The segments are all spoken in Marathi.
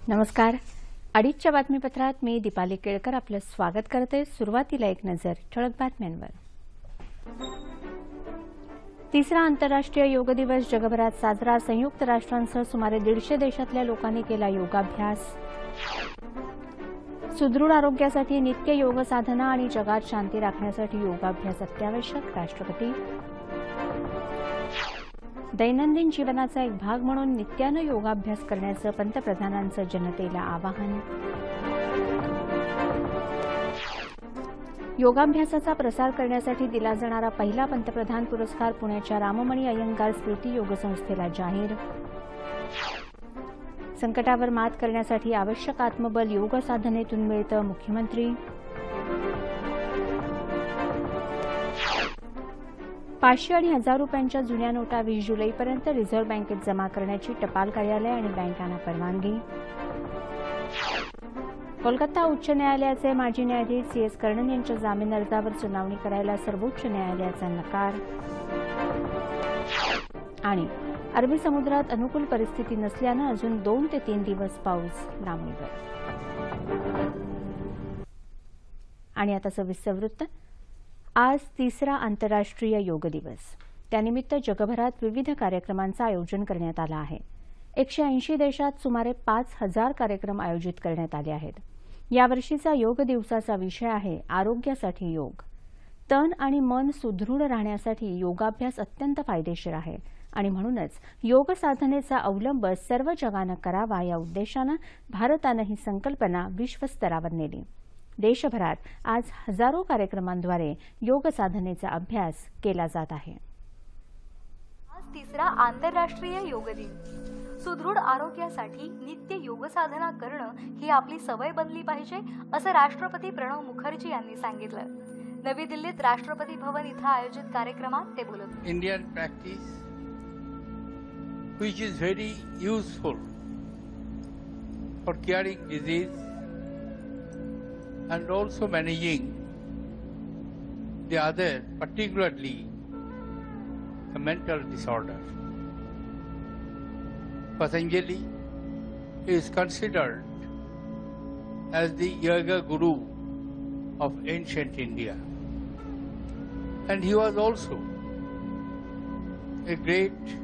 नमस्कार. अडीचच्या बातमीपत्रात मी दीपाली केळकर आपलं स्वागत करते. सुरुवातीला एक नजर ठळक बातम्यांवर. तिसरा आंतरराष्ट्रीय योग दिवस जगभरात साजरा. संयुक्त राष्ट्रांसह सुमारे 150 देशातल्या लोकांनी केला योगाभ्यास. सुदृढ आरोग्यासाठी नित्य योग साधना आणि जगात शांती राखण्यासाठी योगाभ्यास अत्यावश्यक. राष्ट्रपती. दैनंदिन जीवनाचा एक भाग म्हणून नित्यानं योगाभ्यास करण्याचं पंतप्रधानांचं जनतेला आवाहन. योगाभ्यासाचा प्रसार करण्यासाठी दिला जाणारा पहिला पंतप्रधान पुरस्कार पुण्याच्या राममणी अय्यंगार स्मृती योग संस्थेला जाहीर. संकटावर मात करण्यासाठी आवश्यक आत्मबल योग साधनेतून मिळतं. मुख्यमंत्री. 500 आणि 1000 रुपयांच्या जुन्या नोटा 20 जुलैपर्यंत रिझर्व्ह बँकेत जमा करण्याची टपाल कार्यालय आणि बँकांना परवानगी. कोलकाता उच्च न्यायालयाचे माजी न्यायाधीश CS कर्णन यांच्या जामीन अर्जावर सुनावणी करायला सर्वोच्च न्यायालयाचा नकार. आणि अरबी समुद्रात अनुकूल परिस्थिती नसल्यानं अजून 2 ते 3 दिवस पाऊस लांबणीवर. आणि आता सविस्तर वृत्त. आज तिसरा आंतरराष्ट्रीय योग दिवस. त्यानिमित्त जगभरात विविध कार्यक्रमांचं आयोजन करण्यात आलं आहे. 180 देशात सुमारे 5000 कार्यक्रम आयोजित करण्यात आले आहेत. यावर्षीचा योग दिवसाचा विषय आहे आरोग्यासाठी योग. तन आणि मन सुदृढ राहण्यासाठी योगाभ्यास अत्यंत फायदेशीर आहे आणि म्हणूनच योग साधनेचा अवलंब सर्व जगानं करावा या उद्देशानं भारतानं ही संकल्पना विश्वस्तरावर नेली. देशभरात आज हजारो कार्यक्रमांद्वारे योग साधनेचा अभ्यास केला जात आहे. आज तिसरा आंतरराष्ट्रीय योग दिन. सुदृढ आरोग्यासाठी नित्य योग साधना करणं ही आपली सवय बनली पाहिजे असं राष्ट्रपती प्रणव मुखर्जी यांनी सांगितलं. नवी दिल्लीत राष्ट्रपती भवन इथं आयोजित कार्यक्रमात ते बोलत होते. Indian practice which is very useful for curing disease and also managing the other, particularly the mental disorder. Patanjali is considered as the yoga guru of ancient India, and he was also a great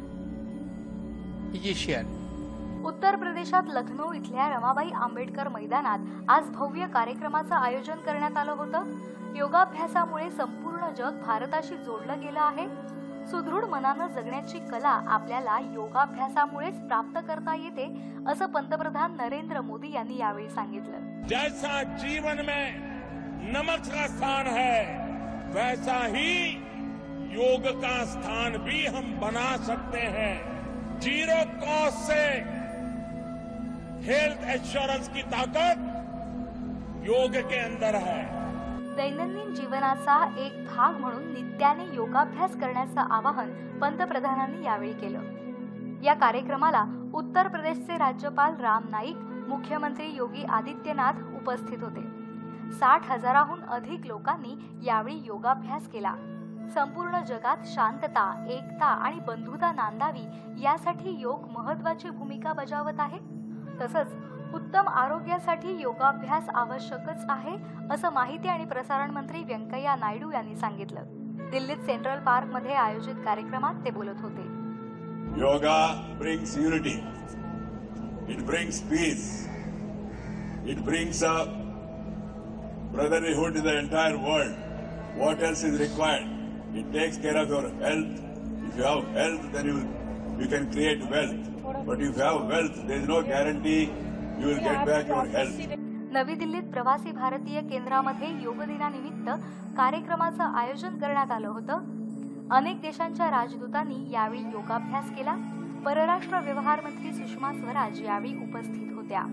physician. उत्तर प्रदेशात लखनौ इथल्या रमाबाई आंबेडकर मैदानात आज भव्य कार्यक्रमाचं आयोजन करण्यात आलं होतं. योगाभ्यासामुळे संपूर्ण जग भारताशी जोडलं गेलं आहे. सुदृढ मनानं जगण्याची कला आपल्याला योगाभ्यासामुळेच प्राप्त करता येते असं पंतप्रधान नरेंद्र मोदी यांनी यावेळी सांगितलं. जैसा जीवन में नमक का स्थान है वैसा ही योग का स्थान भी हम बना सकते हैं. जीरो कॉस्ट से हेल्थ इंश्योरेंस की ताकत योग के अंदर है. दैनंदिन जीवनाचा एक भाग म्हणून नित्याने योगाभ्यास करण्याचं आवाहन पंतप्रधानांनी यावेळी केलं. या कार्यक्रमाला उत्तर प्रदेशचे राज्यपाल राम नाईक, मुख्यमंत्री योगी आदित्यनाथ उपस्थित होते. 60,000हून अधिक लोकांनी यावेळी योगाभ्यास केला. संपूर्ण जगात शांतता, एकता आणि बंधुता नांदावी यासाठी योग महत्त्वाची भूमिका बजावत आहे. तसंच उत्तम आरोग्यासाठी योगाभ्यास आवश्यकच आहे असं माहिती आणि प्रसारण मंत्री व्यंकय्या नायडू यांनी सांगितलं. दिल्लीत सेंट्रल पार्क मध्ये आयोजित कार्यक्रमात ते बोलत होते. Yoga brings unity, it brings peace, it brings a brotherhood in the entire world. What else is required? It takes care of your health. If you have health, then you can create wealth. But if you have wealth, there is no guarantee you will get back your health. नवी दिल्लीत प्रवासी भारतीय केंद्रामध्ये योग दिनानिमित्त कार्यक्रमाचं आयोजन करण्यात आलं होतं. अनेक देशांच्या राजदूतांनी यावेळी योगाभ्यास केला. परराष्ट्र व्यवहार मंत्री सुषमा स्वराज यावेळी उपस्थित होत्या.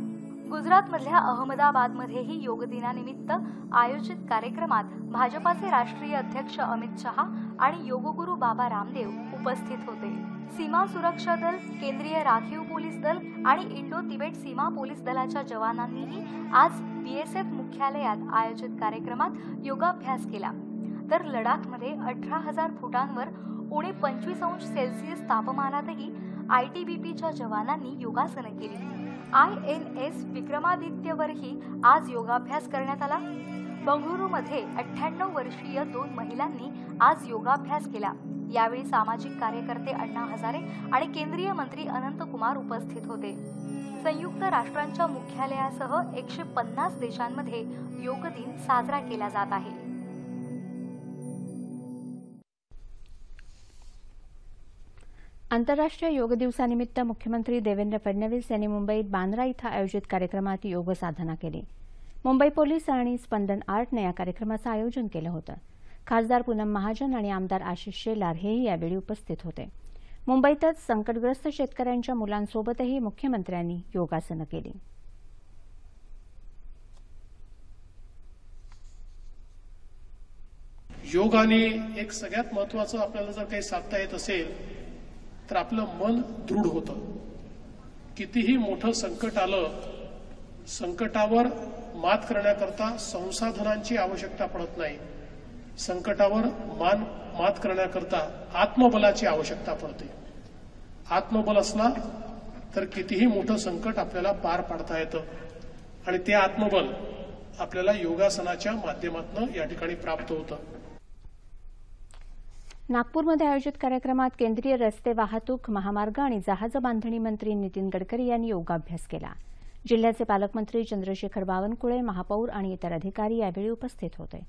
गुजरातमधल्या अहमदाबादमध्येही योग दिनानिमित्त आयोजित कार्यक्रमात भाजपाचे राष्ट्रीय अध्यक्ष अमित शहा आणि योगगुरू बाबा रामदेव उपस्थित होते. सीमा सुरक्षा दल, केंद्रीय राखीव पोलीस दल आणि इंडो तिबेट सीमा पोलीस दलाच्या जवानांनीही आज BSF मुख्यालयात आयोजित कार्यक्रमात योगाभ्यास केला. तर लडाखमध्ये 18,000 फुटांवर उणे 25 अंश सेल्सिअस तापमानातही ITBPच्या जवानांनी योगासनं केली. INS विक्रमादित्यवरही आज योगाभ्यास करण्यात आला। बंगळुरूमध्ये 98 वर्षीय 2 महिलांनी आज योगाभ्यास केला। यावेळी सामाजिक कार्यकर्ते अण्णा हजारे आणि केंद्रीय मंत्री अनंत कुमार उपस्थित होते। संयुक्त राष्ट्रांच्या मुख्यालयासह 150 देशांमध्ये योग दिन साजरा केला जात आहे। आंतरराष्ट्रीय योग दिवसानिमित्त मुख्यमंत्री देवेंद्र फडणवीस यांनी मुंबईत बांद्रा इथं आयोजित कार्यक्रमात योग साधना केली। मुंबई पोलीस आणि स्पंदन आर्टने या कार्यक्रमाचं आयोजन केलं होतं। खासदार पूनम महाजन आणि आमदार आशिष शेलार हेही यावेळी उपस्थित होते। मुंबईतच संकटग्रस्त शेतकऱ्यांच्या मुलांसोबतही मुख्यमंत्र्यांनी योगासनं केली। योगाने एक सगळ्यात महत्त्वाचं आपल्याला जर काही साधता येत असेल तर आपलं मन दृढ होतं। कितीही मोठं संकट आलं, संकटावर मात करण्याकरता संसाधनांची आवश्यकता पडत नाही। संकटावर मात करण्याकरता आत्मबलाची आवश्यकता पडते। आत्मबल असला तर कितीही मोठं संकट आपल्याला पार पाडता येतं आणि ते आत्मबल आपल्याला योगासनाच्या माध्यमातून या ठिकाणी प्राप्त होतं। नागपूरमध्ये आयोजित कार्यक्रमात केंद्रीय रस्ते वाहतूक, महामार्ग आणि जहाज बांधणी मंत्री नितीन गडकरी यांनी योगाभ्यास केला। जिल्ह्याचे पालकमंत्री चंद्रशेखर बावनकुळे, महापौर आणि इतर अधिकारी यावेळी उपस्थित होते।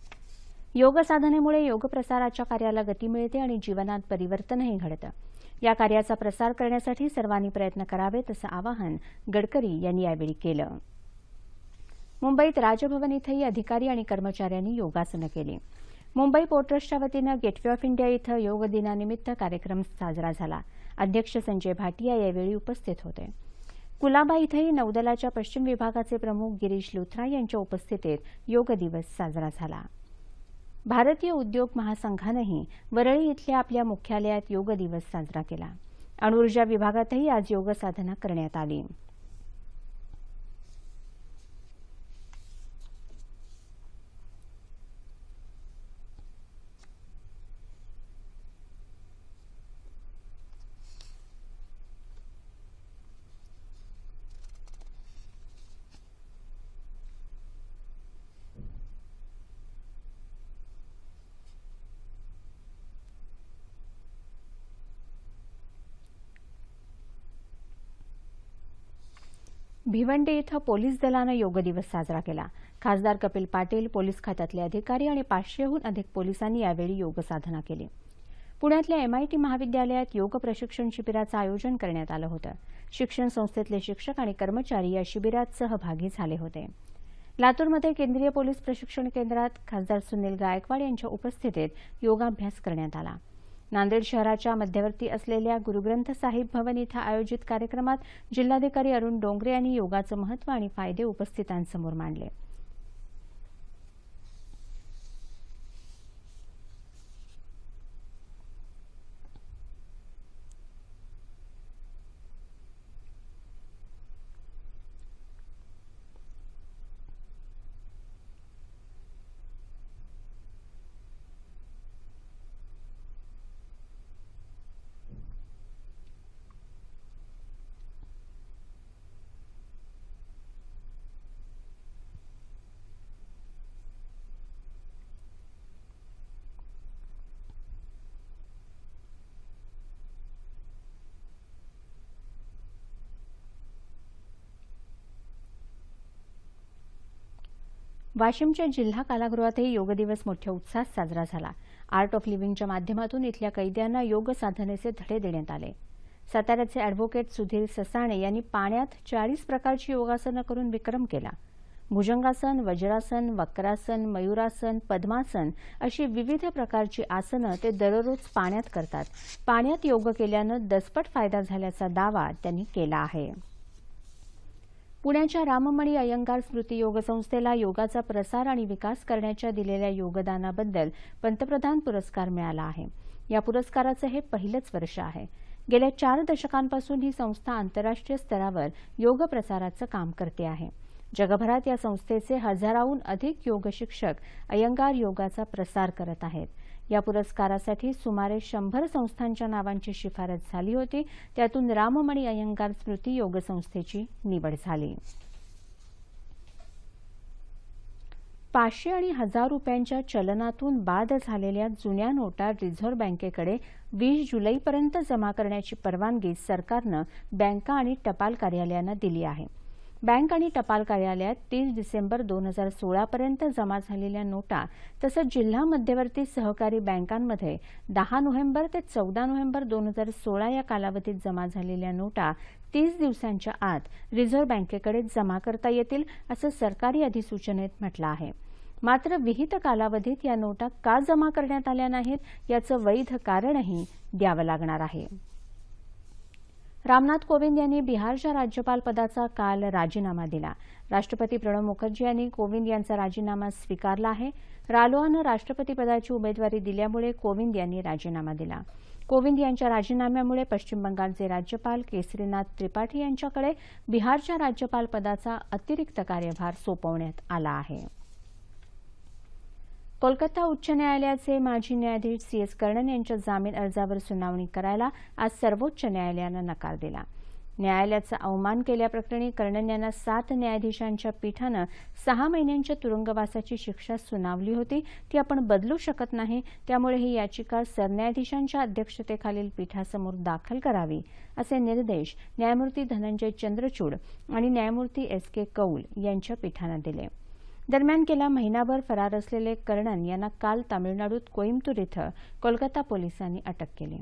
योग साधनेमुळे योग प्रसाराच्या कार्याला गती मिळते आणि जीवनात परिवर्तनही घडतं। या कार्याचा प्रसार करण्यासाठी सर्वांनी प्रयत्न करावेत असं आवाहन गडकरी यांनी यावेळी केलं। मुंबईत राजभवन इथंही अधिकारी आणि कर्मचाऱ्यांनी योगासनं केली। मुंबई पोर्ट ट्रस्टच्या वतीनं गेटवे ऑफ इंडिया इथं योग दिनानिमित्त कार्यक्रम साजरा झाला। अध्यक्ष संजय भाटिया यावेळी उपस्थित होते। कुलाबा इथंही नौदलाच्या पश्चिम विभागाचे प्रमुख गिरीश लुथरा यांच्या उपस्थितीत योग दिवस साजरा झाला। भारतीय उद्योग महासंघानंही वरळी इथल्या आपल्या मुख्यालयात योग दिवस साजरा केला। अणुऊर्जा विभागातही आज योग साधना करण्यात आली। भिवंडी इथं पोलीस दलानं योग दिवस साजरा केला। खासदार कपिल पाटील, पोलीस खात्यातले अधिकारी आणि 500हून अधिक पोलिसांनी यावेळी योग साधना केली। पुण्यातल्या MIT महाविद्यालयात योग प्रशिक्षण शिबिराचं आयोजन करण्यात आलं होतं। शिक्षण संस्थेतले शिक्षक आणि कर्मचारी या शिबिरात सहभागी झाले होते। लातूरमध्ये केंद्रीय पोलीस प्रशिक्षण केंद्रात खासदार सुनील गायकवाड यांच्या उपस्थितीत योगाभ्यास करण्यात आला। नांदेड शहराच्या मध्यवर्ती असलेल्या गुरुग्रंथ साहिब भवन इथं आयोजित कार्यक्रमात जिल्हाधिकारी अरुण डोंगरे यांनी योगाचं महत्त्व आणि फायदे उपस्थितांसमोर मांडले। वाशिमच्या जिल्हा कारागृहातही योग दिवस मोठ्या उत्साहात साजरा झाला। आर्ट ऑफ लिव्हिंगच्या माध्यमातून इथल्या कैद्यांना योग साधनेचे धडे देण्यात आले। साताऱ्याचे अॅडव्होकेट सुधीर ससाणे यांनी पाण्यात 40 प्रकारची योगासनं करून विक्रम केला। भुजंगासन, वज्रासन, वक्रासन, मयूरासन, पद्मासन अशी विविध प्रकारची आसनं ते दररोज पाण्यात करतात। पाण्यात योग केल्यानं दसपट फायदा झाल्याचा दावा त्यांनी केला आहे। पुण्याच्या राममणी अय्यंगार स्मृती योग संस्थेला योगाचा प्रसार आणि विकास करण्याच्या दिलेल्या योगदानाबद्दल पंतप्रधान पुरस्कार मिळाला आहे। या पुरस्काराचं हे पहिलंच वर्ष आहे। गेल्या 4 दशकांपासून ही संस्था आंतरराष्ट्रीय स्तरावर योग प्रसाराचं काम करते आहे। जगभरात या संस्थेचे हजाराहून अधिक योग शिक्षक अय्यंगार योगाचा प्रसार करत आहेत। या पुरस्कारासाठी सुमारे 100 संस्थांच्या नावांची शिफारस झाली होती. त्यातून राममणी अय्यंगार स्मृती योग संस्थेची निवड झाली. 500 आणि 1000 रुपयांच्या चलनातून बाद झालेल्या जुन्या नोटा रिझर्व्ह बँकेकडे 20 जुलैपर्यंत जमा करण्याची परवानगी सरकारनं बँका आणि टपाल कार्यालयांना दिली आहे. बँक आणि टपाल कार्यालयात 30 डिसेंबर 2016 पर्यंत जमा झालेल्या नोटा तसंच जिल्हा मध्यवर्ती सहकारी बँकांमध्ये 10 नोव्हेंबर ते 14 नोव्हेंबर 2016 या कालावधीत जमा झालेल्या नोटा 30 दिवसांच्या आत रिझर्व्ह बँकेकडे जमा करता येतील असं सरकारी अधिसूचनेत म्हटलं आहे. मात्र विहित कालावधीत या नोटा का जमा करण्यात आल्या नाहीत याचं वैध कारणही द्यावं लागणार आहे. रामनाथ कोविंद यांनी बिहारच्या राज्यपाल पदाचा काल राजीनामा दिला. राष्ट्रपती प्रणव मुखर्जी यांनी कोविंद यांचा राजीनामा स्वीकारला आहे. रालोआनं राष्ट्रपती पदाची उमेदवारी दिल्यामुळे कोविंद यांनी राजीनामा दिला. कोविंद यांच्या राजीनाम्यामुळे पश्चिम बंगालचे राज्यपाल केसरीनाथ त्रिपाठी यांच्याकडे बिहारच्या राज्यपाल पदाचा अतिरिक्त कार्यभार सोपवण्यात आला आहे. कोलकाता उच्च न्यायालयाचे माजी न्यायाधीश CS कर्णन यांच्या जामीन अर्जावर सुनावणी करायला आज सर्वोच्च न्यायालयानं नकार दिला. न्यायालयाचा अवमान केल्याप्रकरणी कर्णन यांना 7 न्यायाधीशांच्या पीठानं 6 महिन्यांच्या तुरुंगवासाची शिक्षा सुनावली होती. ती आपण बदलू शकत नाही. त्यामुळे ही याचिका सरन्यायाधीशांच्या अध्यक्षतेखालील पीठासमोर दाखल करावी असे निर्देश न्यायमूर्ती धनंजय चंद्रचूड आणि न्यायमूर्ती SK कौल यांच्या पीठानं दिले. दरम्यान गेला महिनाभर फरार असलेले कर्णन यांना काल तामिळनाडूत कोईम्बतूर इथं कोलकाता पोलिसांनी अटक केली.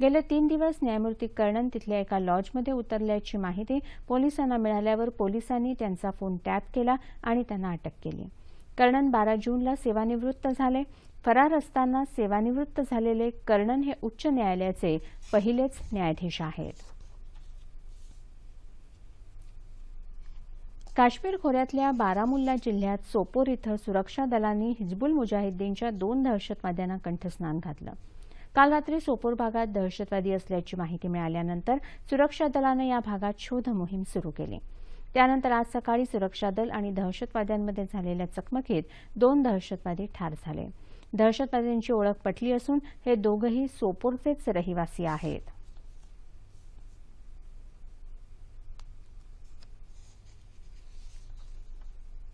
गेले 3 दिवस न्यायमूर्ती कर्णन तिथल्या एका लॉजमध्ये उतरल्याची माहिती पोलिसांना मिळाल्यावर पोलिसांनी त्यांचा फोन टॅप केला आणि त्यांना अटक केली. कर्णन 12 जूनला सेवानिवृत्त झाले. फरार असताना सेवानिवृत्त झालेले कर्णन हे उच्च न्यायालयाचे पहिलेच न्यायाधीश आहेत. काश्मीर खोऱ्यातल्या बारामुल्ला जिल्ह्यात सोपोर इथं सुरक्षा दलांनी हिजबुल मुजाहिद्दीनच्या 2 दहशतवाद्यांना कंठस्नान घातलं. काल रात्री सोपोर भागात दहशतवादी असल्याची माहिती मिळाल्यानंतर सुरक्षा दलानं या भागात शोध मोहीम सुरू केली. त्यानंतर आज सकाळी सुरक्षा दल आणि दहशतवाद्यांमध्ये झालेल्या चकमकीत 2 दहशतवादी ठार झाले. दहशतवाद्यांची ओळख पटली असून हे दोघंही सोपोरचेच रहिवासी आहेत.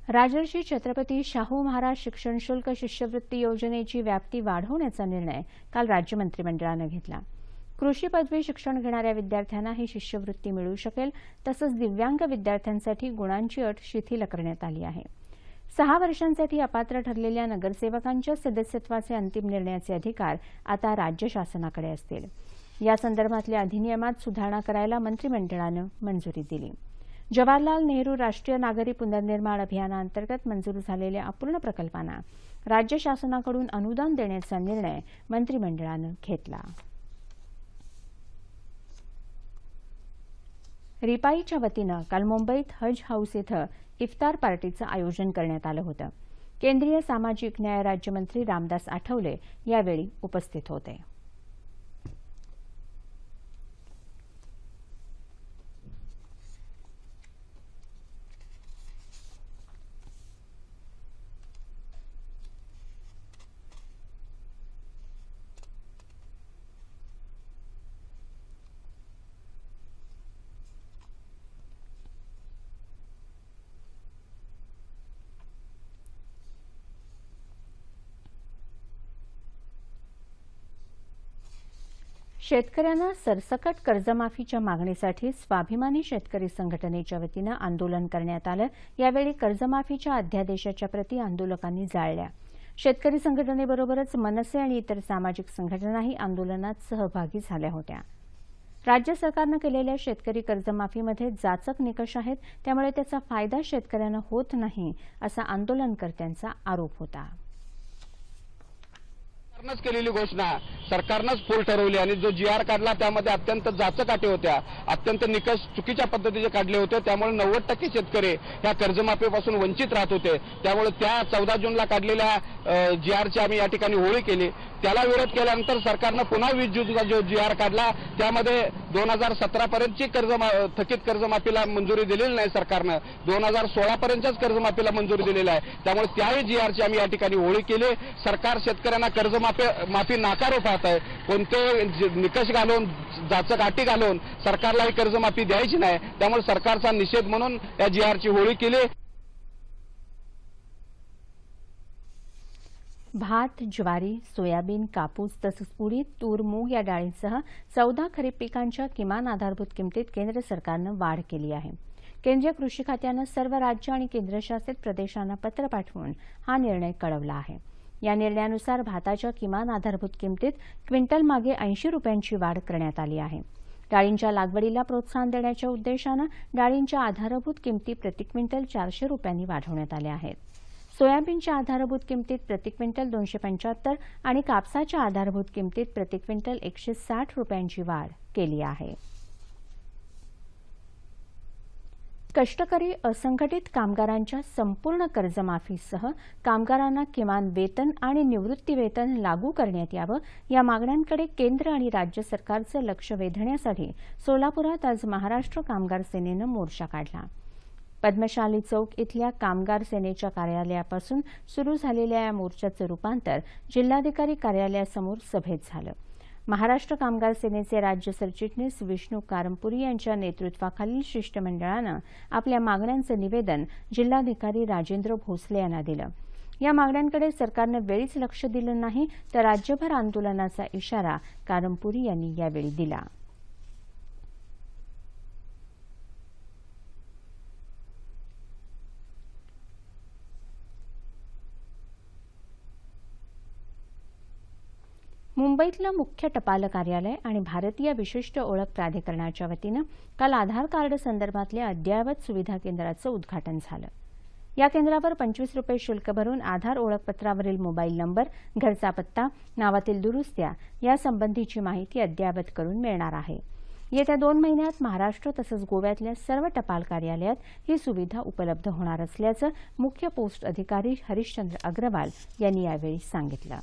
राजर्षी छत्रपती शाहू महाराज शिक्षण शुल्क शिष्यवृत्ती योजनेची व्याप्ती वाढवण्याचा निर्णय काल राज्य मंत्रिमंडळानं घेतला. कृषी पदवी शिक्षण घेणाऱ्या विद्यार्थ्यांना ही शिष्यवृत्ती मिळू शकेल. तसंच दिव्यांग विद्यार्थ्यांसाठी गुणांची अट शिथिल करण्यात आली आहे. 6 वर्षांसाठी अपात्र ठरलेल्या नगरसेवकांच्या सदस्यत्वाचे अंतिम निर्णयाचे अधिकार आता राज्य शासनाकडे असतील. या संदर्भातल्या अधिनियमात सुधारणा करायला मंत्रिमंडळानं मंजुरी दिली. जवाहरलाल नेहरू राष्ट्रीय नागरी पुनर्निर्माण अभियानाअंतर्गत मंजूर झालेल्या अपूर्ण प्रकल्पांना राज्य शासनाकडून अनुदान देण्याचा निर्णय मंत्रिमंडळानं घेतला. रिपाईच्या वतीनं काल मुंबईत हज हाऊस इथं इफ्तार पार्टीचं आयोजन करण्यात आलं होतं. केंद्रीय सामाजिक न्याय राज्यमंत्री रामदास आठवले यावेळी उपस्थित होते. शेतकऱ्यांना सरसकट कर्जमाफीच्या मागणीसाठी स्वाभिमानी शेतकरी संघटनेच्या वतीनं आंदोलन करण्यात आलं. यावेळी कर्जमाफीच्या अध्यादेशाच्या प्रती आंदोलकांनी जाळल्या. शेतकरी संघटनेबरोबरच मनसे आणि इतर सामाजिक संघटनाही आंदोलनात सहभागी झाल्या होत्या. राज्य सरकारनं केलेल्या शेतकरी कर्जमाफीमध्ये जाचक निकष आहेत. त्यामुळे त्याचा फायदा शेतकऱ्यांना होत नाही असा आंदोलनकर्त्यांचा आरोप होता. सरकारनंच केलेली घोषणा सरकारनंच फुल ठरवली आणि जो GR काढला त्यामध्ये अत्यंत जाचक अटी होत्या. अत्यंत निकष चुकीच्या पद्धतीचे काढले होते. त्यामुळे 90% शेतकरी ह्या कर्जमाफीपासून वंचित राहत होते. त्यामुळे त्या 14 जूनला काढलेल्या GRची आम्ही या ठिकाणी होळी केली. त्याला विरोध केल्यानंतर सरकारनं पुन्हा 20 जूनचा जो GR काढला त्यामध्ये 2017 पर्यंतची थकीत कर्जमाफीला मंजुरी दिलेली नाही. सरकारनं 2016 पर्यंतच्याच कर्जमाफीला मंजुरी दिलेली आहे. त्यामुळे त्याही GRची आम्ही या ठिकाणी होळी केली. सरकार शेतकऱ्यांना कर्ज माफी नाकारू पाहत आहे. कोणते निकष घालून जाचक अटी घालून सरकारला ही कर्जमाफी द्यायची नाही. त्यामुळे सरकारचा निषेध म्हणून या GRची होळी केली. भात, ज्वारी, सोयाबीन, कापूस तसंच उडीद, तूर, मूग या डाळींसह 14 खरीप पिकांच्या किमान आधारभूत किमतीत केंद्र सरकारनं वाढ केली आहे. केंद्रीय कृषी खात्यानं सर्व राज्य आणि केंद्रशासित प्रदेशांना पत्र पाठवून हा निर्णय कळवला आहे. या निर्णयानुसार भाताच्या किमान आधारभूत किमतीत क्विंटल मागे 80 रुपयांची वाढ करण्यात आली आहे. डाळींच्या लागवडीला प्रोत्साहन देण्याच्या उद्देशानं डाळींच्या आधारभूत किमती प्रति क्विंटल 400 रुपयांनी वाढवण्यात आल्या आहेत. सोयाबीनच्या आधारभूत किमतीत प्रति क्विंटल 275 आणि कापसाच्या आधारभूत किमतीत प्रति क्विंटल 160 रुपयांची वाढ केली आहे. कष्टकरी असंघटित कामगारांच्या संपूर्ण कर्जमाफीसह कामगारांना किमान वेतन आणि निवृत्ती वेतन लागू करण्यात यावं या मागण्यांकडे केंद्र आणि राज्य सरकारचं लक्ष वेधण्यासाठी सोलापुरात आज महाराष्ट्र कामगार सेनेनं मोर्चा काढला. पद्मशाली चौक इथल्या कामगार सेनेच्या कार्यालयापासून सुरू झालेल्या या मोर्चाचं रूपांतर जिल्हाधिकारी कार्यालयासमोर सभेत झालं. महाराष्ट्र कामगार सेनेचे राज्य सरचिटणीस विष्णू कारंपुरी यांच्या नेतृत्वाखालील शिष्टमंडळानं आपल्या मागण्यांचं निवेदन जिल्हाधिकारी राजेंद्र भोसले यांना दिलं. या मागण्यांकडे सरकारनं वेळीच लक्ष दिलं नाही तर राज्यभर आंदोलनाचा इशारा कारंपुरी यांनी यावेळी दिला. मुंबईतलं मुख्य टपाल कार्यालय आणि भारतीय विशिष्ट ओळख प्राधिकरणाच्या वतीनं काल आधार कार्ड संदर्भातल्या अद्ययावत सुविधा केंद्राचं उद्घाटन झालं. या केंद्रावर 25 रुपये शुल्क भरून आधार ओळखपत्रावरील मोबाईल नंबर, घरचा पत्ता, नावातील दुरुस्त्या यासंबंधीची माहिती अद्ययावत करून मिळणार आहे. येत्या 2 महिन्यात महाराष्ट्र तसंच गोव्यातल्या सर्व टपाल कार्यालयात ही सुविधा उपलब्ध होणार असल्याचं मुख्य पोस्ट अधिकारी हरिश्चंद्र अग्रवाल यांनी यावेळी सांगितलं.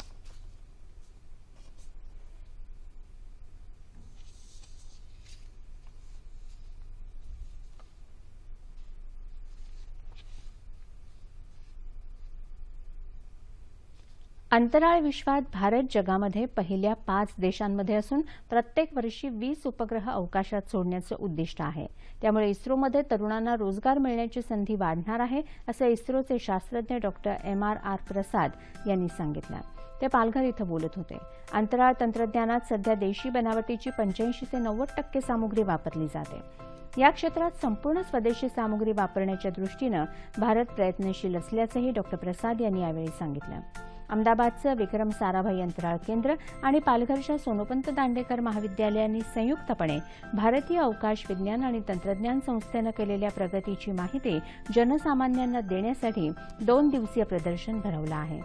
अंतराळ विश्वात भारत जगामध्ये पहिल्या 5 देशांमध्ये असून प्रत्येक वर्षी 20 उपग्रह अवकाशात सोडण्याचं उद्दिष्ट आहे. त्यामुळे इस्रोमध्ये तरुणांना रोजगार मिळण्याची संधी वाढणार आहे असं इस्रोचे शास्त्रज्ञ डॉक्टर MRR प्रसाद यांनी सांगितलं. ते पालघर इथं बोलत होते. अंतराळ तंत्रज्ञानात सध्या देशी बनावटीची 85 ते 90% सामुग्री वापरली जाते. या क्षेत्रात संपूर्ण स्वदेशी सामुग्री वापरण्याच्या दृष्टीनं भारत प्रयत्नशील असल्याचंही डॉक्टर प्रसाद यांनी यावेळी सांगितलं. अहमदाबादचं विक्रम साराभाई अंतराळ केंद्र आणि पालघरच्या सोनोपंत दांडेकर महाविद्यालयांनी संयुक्तपणे भारतीय अवकाश विज्ञान आणि तंत्रज्ञान संस्थेनं केलेल्या प्रगतीची माहिती जनसामान्यांना देण्यासाठी 2 दिवसीय प्रदर्शन भरवलं आहे.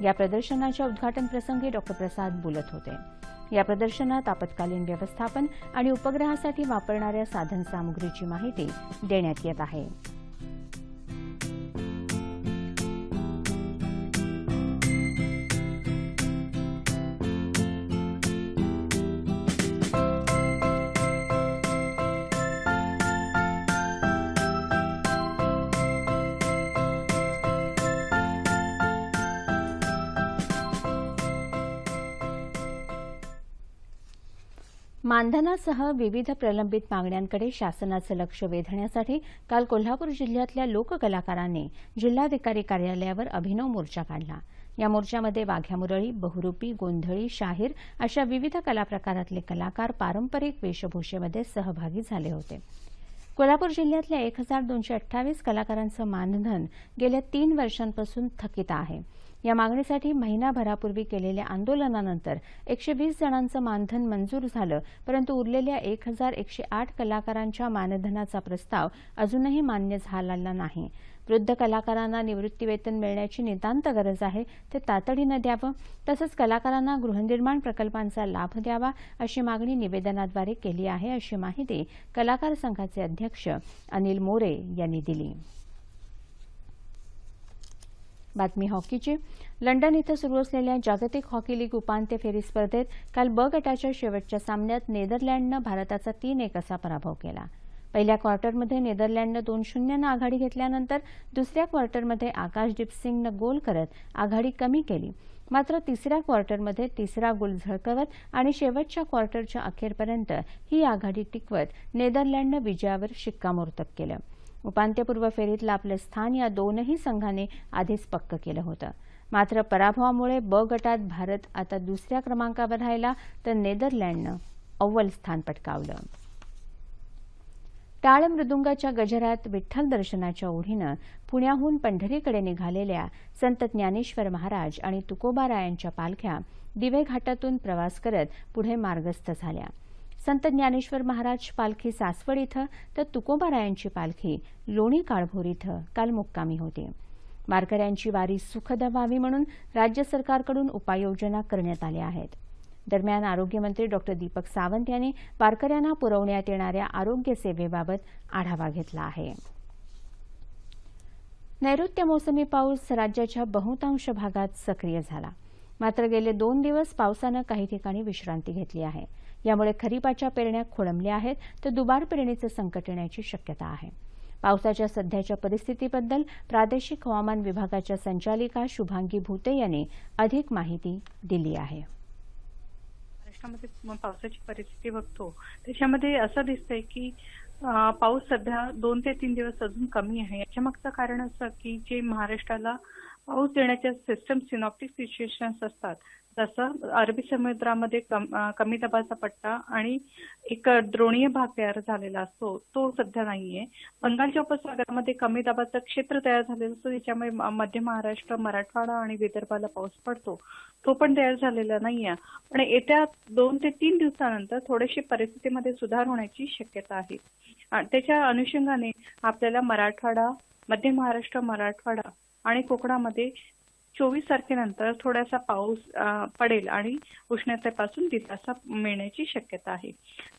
या प्रदर्शनाच्या उद्घाटन प्रसंगी डॉक्टर प्रसाद बोलत होते. या प्रदर्शनात आपत्कालीन व्यवस्थापन आणि उपग्रहासाठी वापरणाऱ्या साधनसामुग्रीची माहिती देण्यात येत आहे. मानधनासह विविध प्रलंबित मागण्यांकडे शासनाचं लक्ष वेधण्यासाठी काल कोल्हापूर जिल्ह्यातल्या लोककलाकारांनी जिल्हाधिकारी कार्यालयावर अभिनव मोर्चा काढला. या मोर्चामध्ये वाघ्या मुरळी, बहुरूपी, गोंधळी, शाहीर अशा विविध कलाप्रकारातले कलाकार पारंपरिक वेशभूषेमध्ये सहभागी झाले होते. कोल्हापूर जिल्ह्यातल्या 1228 कलाकारांचं मानधन गेल्या 3 वर्षांपासून थकीत आहे. या मागणीसाठी महिनाभरापूर्वी केलेल्या आंदोलनानंतर 120 जणांचं मानधन मंजूर झालं, परंतु उरलेल्या 1108 कलाकारांच्या मानधनाचा प्रस्ताव अजूनही मान्य झालेला नाही. वृद्ध कलाकारांना निवृत्तीवेतन मिळण्याची नितांत गरज आहे, ते तातडीनं द्यावं. तसंच कलाकारांना गृहनिर्माण प्रकल्पांचा लाभ द्यावा अशी मागणी निवेदनाद्वारे केली आहे, अशी माहिती कलाकार संघाचे अध्यक्ष अनिल मोरे यांनी दिली. बातमी हॉकीची. लंडन इथं सुरू असलेल्या जागतिक हॉकी लीग उपांत्य फेरी स्पर्धेत काल ब गटाच्या शेवटच्या सामन्यात नेदरलँडनं भारताचा 3-1 असा पराभव केला. पहिल्या क्वार्टरमध्ये नेदरलँडनं 2-0 आघाडी घेतल्यानंतर दुसऱ्या क्वार्टरमध्ये आकाशदीप सिंगनं गोल करत आघाडी कमी केली. मात्र तिसऱ्या क्वार्टरमध्ये तिसरा गोल झळकवत आणि शेवटच्या क्वार्टरच्या अखेरपर्यंत ही आघाडी टिकवत नेदरलँडनं विजयावर शिक्कामोर्तब केलं. उपांत्यपूर्व फेरीतलं आपलं स्थान या दोनही संघांनी आधीच पक्क केलं होतं. मात्र पराभवामुळे ब गटात भारत आता दुसऱ्या क्रमांकावर राहिला तर नेदरलँडनं अव्वल स्थान पटकावलं. टाळ मृदुंगाच्या गजरात विठ्ठल दर्शनाच्या ओढीनं पुण्याहून पंढरीकडे निघालेल्या संत ज्ञानेश्वर महाराज आणि तुकोबारायांच्या पालख्या दिवे घाटातून प्रवास करत पुढे मार्गस्थ झाल्या. संत ज्ञानेश्वर महाराज पालखी सासवड इथं तर तुकोबारायांची पालखी लोणी काळभोर इथं काल मुक्कामी होती. वारकऱ्यांची वारी सुखद व्हावी म्हणून राज्य सरकारकडून उपाययोजना करण्यात आल्या आहेत. दरम्यान आरोग्यमंत्री डॉक्टर दीपक सावंत यांनी वारकऱ्यांना पुरवण्यात येणाऱ्या आरोग्य सेवेबाबत आढावा घेतला आहे. नैऋत्य मोसमी पाऊस राज्याच्या बहुतांश भागात सक्रिय झाला. मात्र गेले 2 दिवस पावसानं काही ठिकाणी विश्रांती घेतली आहे. यामुळे खरीपाच्या पेरण्या खोळंबल्या आहेत तर दुबार पेरणीचं संकट येण्याची शक्यता आहे. पावसाच्या सध्याच्या परिस्थितीबद्दल प्रादेशिक हवामान विभागाच्या संचालिका शुभांगी भुते यांनी अधिक माहिती दिली आहे. महाराष्ट्रामध्ये पावसाची परिस्थिती बघतो त्याच्यामध्ये असं दिसतंय की पाऊस सध्या 2 ते 3 दिवस अजून कमी आहे. याच्या मागचं कारण असं की जे महाराष्ट्राला पाऊस देण्याच्या सिस्टम सिनॉप्टिक सिच्युएशन्स असतात, जसं अरबी समुद्रामध्ये कमी दाबाचा पट्टा आणि एक द्रोणीय भाग तयार झालेला असतो, तो सध्या नाहीये. बंगालच्या उपसागरामध्ये कमी दाबाचं क्षेत्र तयार झालेलं असतो, त्याच्यामुळे मध्य महाराष्ट्र, मराठवाडा आणि विदर्भाला पाऊस पडतो, तो पण तयार झालेला नाहीये. पण येत्या 2 ते 3 दिवसानंतर थोडीशी परिस्थितीमध्ये सुधार होण्याची शक्यता आहे. त्याच्या अनुषंगाने आपल्याला मराठवाडा, मध्य महाराष्ट्र, मराठवाडा आणि कोकणामध्ये 24 तारखेनंतर थोडासा पाऊस पडेल आणि उष्णतेपासून दिलासा मिळण्याची शक्यता आहे.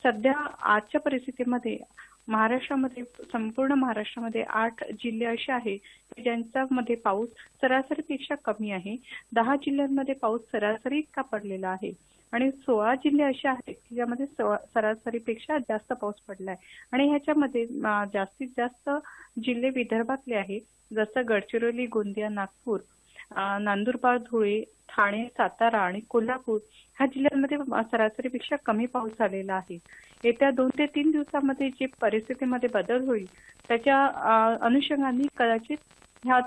सध्या आजच्या परिस्थितीमध्ये महाराष्ट्रामध्ये, संपूर्ण महाराष्ट्रामध्ये 8 जिल्हे असे आहेत ज्यांच्यामध्ये पाऊस सरासरीपेक्षा कमी आहे. 10 जिल्ह्यांमध्ये पाऊस सरासरी इतका पडलेला आहे आणि 16 जिल्हे असे आहेत की ज्यामध्ये सरासरीपेक्षा जास्त पाऊस पडलाय. आणि ह्याच्यामध्ये जास्तीत जास्त जिल्हे विदर्भातले आहेत, जसं गडचिरोली, गोंदिया, नागपूर, नंदुरबार, धुळे, ठाणे, सातारा आणि कोल्हापूर ह्या जिल्ह्यांमध्ये सरासरीपेक्षा कमी पाऊस झालेला आहे. येत्या 2 ते 3 दिवसामध्ये जे परिस्थितीमध्ये बदल होईल त्याच्या अनुषंगाने कदाचित ह्या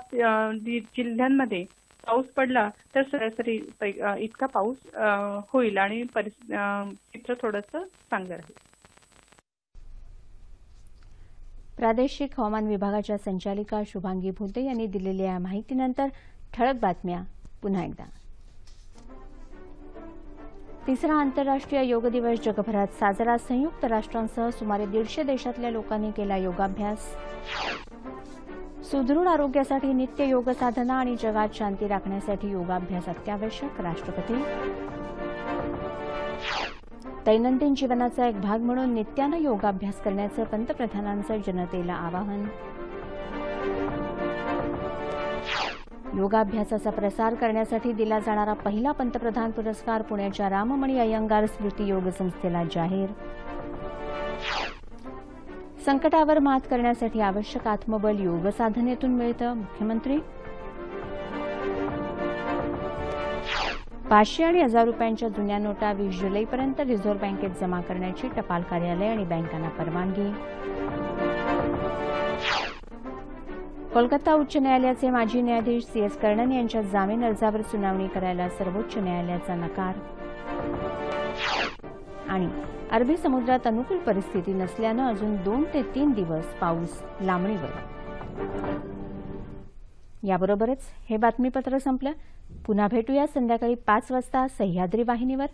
जिल्ह्यांमध्ये पाऊस पडला तर सरासरी इतका पाऊस होईल आणि चित्र थोडंसं चांगलं राहील. प्रादेशिक हवामान विभागाच्या संचालिका शुभांगी भुते यांनी दिलेल्या माहितीनंतर ठळक बातम्या पुन्हा एकदा. तिसरा आंतरराष्ट्रीय योग दिवस जगभरात साजरा. संयुक्त राष्ट्रांसह सुमारे 150 देशातल्या लोकांनी केला योगाभ्यास. सुदृढ आरोग्यासाठी नित्य योग साधना आणि जगात शांती राखण्यासाठी योगाभ्यास अत्यावश्यक. राष्ट्रपती. दैनंदिन जीवनाचा एक भाग म्हणून नित्यानं योगाभ्यास करण्याचं पंतप्रधानांचं जनतेला आवाहन. योगाभ्यासाचा प्रसार करण्यासाठी दिला जाणारा पहिला पंतप्रधान पुरस्कार पुण्याच्या राममणी अय्यंगार स्मृती योग संस्थेला जाहीर. संकटावर मात करण्यासाठी आवश्यक आत्मबल योग साधनेतून मिळतं. मुख्यमंत्री. 500 आणि 1000 रुपयांच्या जुन्या नोटा 20 जुलैपर्यंत रिझर्व्ह बँकेत जमा करण्याची टपाल कार्यालय आणि बँकांना परवानगी. कोलकाता उच्च न्यायालयाचे माजी न्यायाधीश CS कर्णन यांच्या जामीन अर्जावर सुनावणी करायला सर्वोच्च न्यायालयाचा नकार. आणि अरबी समुद्रात अनुकूल परिस्थिती नसल्यानं अजून 2 ते 3 दिवस पाऊस लांबणीवर. याबरोबरच हे बातमीपत्र संपलं. पुन्हा भेटूया संध्याकाळी 5 वाजता सह्याद्री वाहिनीवर.